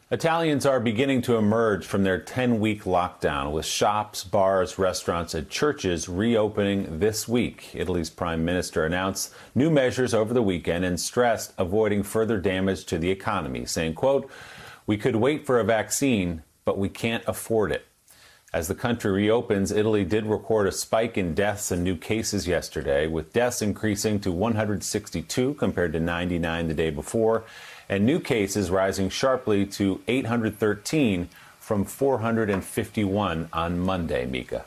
Italians are beginning to emerge from their 10-week lockdown, with shops, bars, restaurants, and churches reopening this week. Italy's prime minister announced new measures over the weekend and stressed avoiding further damage to the economy, saying, quote, "We could wait for a vaccine, but we can't afford it." As the country reopens, Italy did record a spike in deaths and new cases yesterday, with deaths increasing to 162 compared to 99 the day before, and new cases rising sharply to 813 from 451 on Monday, Mika.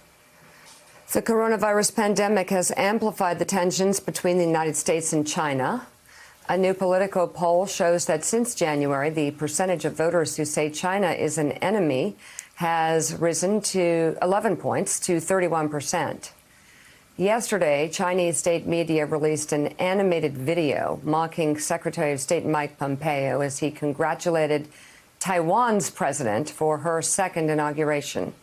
The coronavirus pandemic has amplified the tensions between the United States and China. A new Politico poll shows that since January, the percentage of voters who say China is an enemy has risen to 11 points to 31%. Yesterday, Chinese state media released an animated video mocking Secretary of State Mike Pompeo as he congratulated Taiwan's president for her second inauguration.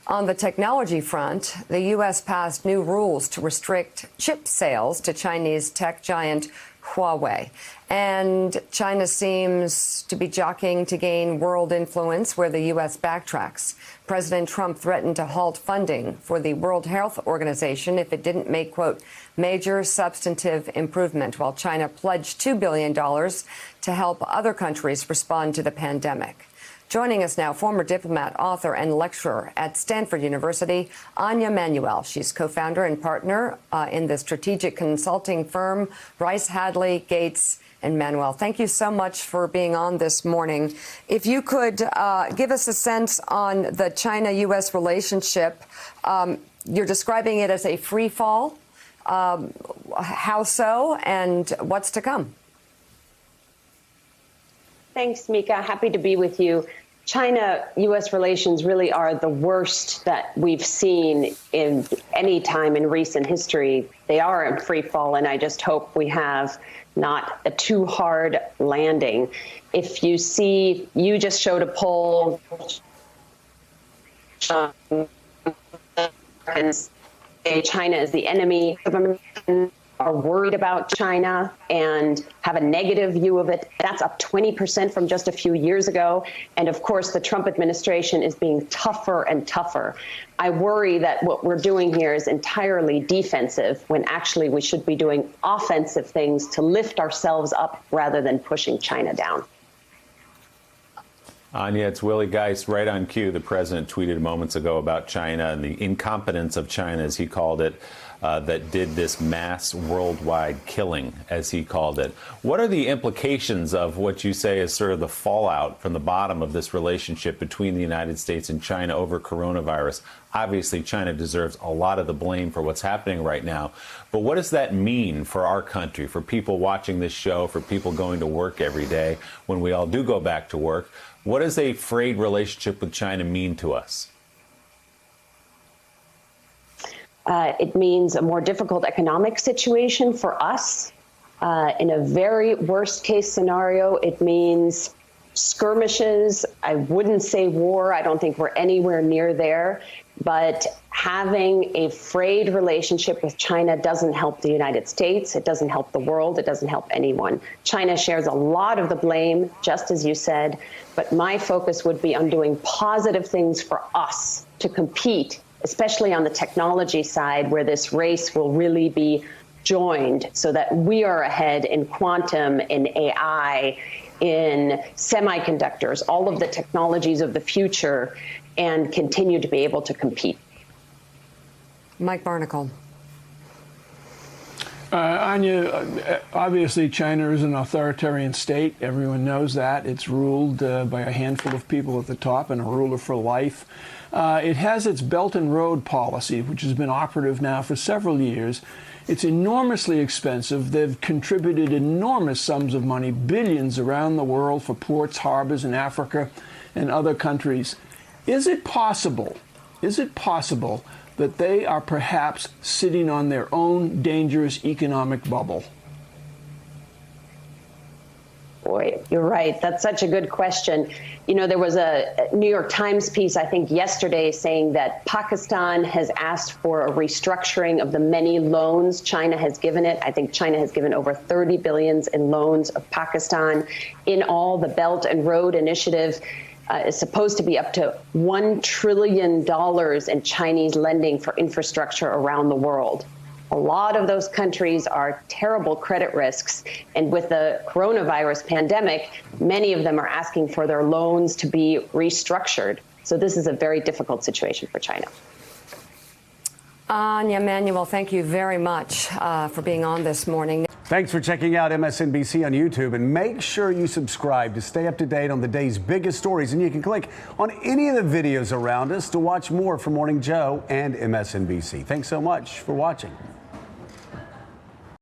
On the technology front, the U.S. passed new rules to restrict chip sales to Chinese tech giant Huawei. And China seems to be jockeying to gain world influence where the U.S. backtracks. President Trump threatened to halt funding for the World Health Organization if it didn't make, quote, major substantive improvement, while China pledged $2 billion to help other countries respond to the pandemic. Joining us now, former diplomat, author, and lecturer at Stanford University, Anya Manuel. She's co-founder and partner in the strategic consulting firm Rice, Hadley, Gates, and Manuel. Thank you so much for being on this morning. If you could give us a sense on the China-U.S. relationship, you're describing it as a free fall. How so, and what's to come? Thanks, Mika. Happy to be with you. China-U.S. relations really are the worst that we've seen in any time in recent history. They are in free fall, and I just hope we have not a too hard landing. If you see, you just showed a poll. China is the enemy of Americans. Are worried about China and have a negative view of it. That's up 20% from just a few years ago. And of course, the Trump administration is being tougher and tougher. I worry that what we're doing here is entirely defensive when actually we should be doing offensive things to lift ourselves up rather than pushing China down. Anya, it's Willie Geist, right on cue. The president tweeted moments ago about China and the incompetence of China, as he called it, that did this mass worldwide killing, as he called it. What are the implications of what you say is sort of the fallout from the bottom of this relationship between the United States and China over coronavirus? Obviously, China deserves a lot of the blame for what's happening right now. But what does that mean for our country, for people watching this show, for people going to work every day when we all do go back to work? What does a frayed relationship with China mean to us? It means a more difficult economic situation for us. In a very worst case scenario, it means skirmishes. I wouldn't say war. I don't think we're anywhere near there. But having a frayed relationship with China doesn't help the United States. It doesn't help the world. It doesn't help anyone. China shares a lot of the blame, just as you said. But my focus would be on doing positive things for us to compete, especially on the technology side, where this race will really be joined so that we are ahead in quantum, in AI, in semiconductors, all of the technologies of the future, and continue to be able to compete. Mike Barnicle. Anya, obviously China is an authoritarian state. Everyone knows that. It's ruled by a handful of people at the top and a ruler for life. It has its Belt and Road policy, which has been operative now for several years. It's enormously expensive. They've contributed enormous sums of money, billions around the world for ports, harbors in Africa and other countries. Is it possible that they are perhaps sitting on their own dangerous economic bubble? Boy, you're right. That's such a good question. You know, there was a New York Times piece, I think, yesterday saying that Pakistan has asked for a restructuring of the many loans China has given it. I think China has given over 30 billion in loans of Pakistan. In all, the Belt and Road Initiative is supposed to be up to $1 trillion in Chinese lending for infrastructure around the world. A lot of those countries are terrible credit risks. And with the coronavirus pandemic, many of them are asking for their loans to be restructured. So this is a very difficult situation for China. Anya Emanuel, thank you very much for being on this morning. Thanks for checking out MSNBC on YouTube, and make sure you subscribe to stay up to date on the day's biggest stories. And you can click on any of the videos around us to watch more from Morning Joe and MSNBC. Thanks so much for watching.